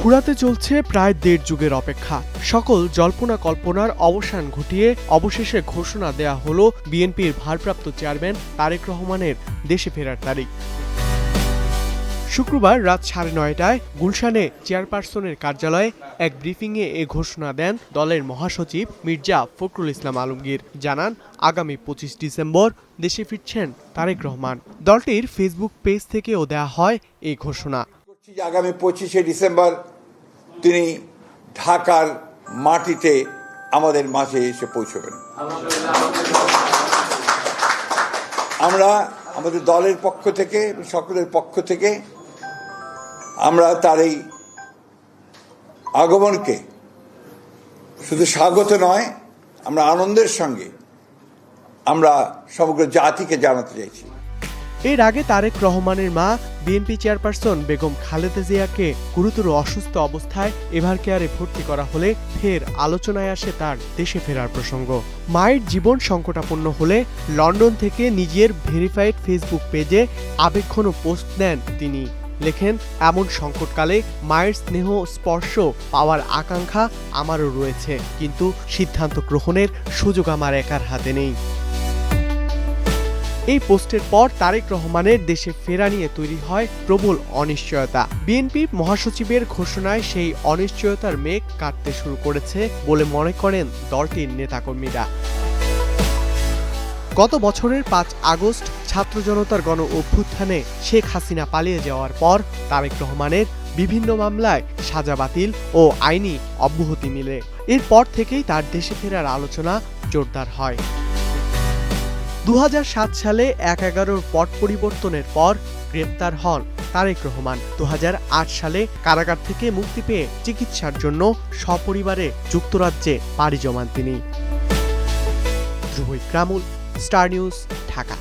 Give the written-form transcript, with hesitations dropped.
ফুরাতে চলছে প্রায় ১.৫ যুগের অপেক্ষা। সকল জল্পনা কল্পনার অবসান ঘটিয়ে অবশেষে ঘোষণা দেয়া হলো বিএনপির ভারপ্রাপ্ত চেয়ারম্যান তারেক রহমানের দেশে ফেরার তারিখ। শুক্রবার রাত ৯:৩০টায় গুলশানে চেয়ারপারসনের কার্যালয়ে এক ব্রিফিংয়ে এ ঘোষণা দেন দলের মহাসচিব মির্জা ফখরুল ইসলাম আলমগীর। জানান, আগামী ২৫ ডিসেম্বর দেশে ফিরছেন তারেক রহমান। দলটির ফেসবুক পেজ থেকেও দেয়া হয় এই ঘোষণা। আগামী ২৫শে ডিসেম্বর তিনি ঢাকার মাটিতে আমাদের মাঝে এসে পৌঁছবেন। আমরা আমাদের দলের পক্ষ থেকে, সকলের পক্ষ থেকে আমরা তার এই আগমনকে শুধু স্বাগত নয়, আমরা আনন্দের সঙ্গে আমরা সমগ্র জাতিকে জানাতে চাইছি। এর আগে তারেক রহমানের মা বিএনপি চেয়ারপারসন বেগম খালেদা জিয়াকে গুরুতর অসুস্থ অবস্থায় এভার কেয়ারে ভর্তি করা হলে ফের আলোচনায় আসে তার দেশে ফেরার প্রসঙ্গ। মায়ের জীবন সংকটাপন্ন হলে লন্ডন থেকে নিজের ভেরিফাইড ফেসবুক পেজে আবেগঘন পোস্ট দেন তিনি। লেখেন, এমন সংকটকালে মায়ের স্নেহ স্পর্শ পাওয়ার আকাঙ্ক্ষা আমারও রয়েছে, কিন্তু সিদ্ধান্ত গ্রহণের সুযোগ আমার একার হাতে নেই। এই পোস্টের পর তারেক রহমানের দেশে ফেরা নিয়ে তৈরি হয় প্রবল অনিশ্চয়তা। বিএনপি মহাসচিবের ঘোষণায় সেই অনিশ্চয়তার মেঘ কাটতে শুরু করেছে বলে মনে করেন দলটির নেতাকর্মীরা। গত বছরের ৫ আগস্ট ছাত্র জনতার গণ অভ্যুত্থানে শেখ হাসিনা পালিয়ে যাওয়ার পর তারেক রহমানের বিভিন্ন মামলায় সাজা বাতিল ও আইনি অব্যাহতি মিলে। এরপর থেকেই তার দেশে ফেরার আলোচনা জোরদার হয়। ২০০৭ সালে ১/১১ পট পরিবর্তনের পর গ্রেপ্তার হন তারেক রহমান। ২০০৮ সালে কারাগার থেকে মুক্তি পেয়ে চিকিৎসার জন্য সপরিবারে যুক্তরাজ্যে পাড়ি জমান তিনি। ধ্রুব ইকরামুল, স্টার নিউজ, ঢাকা।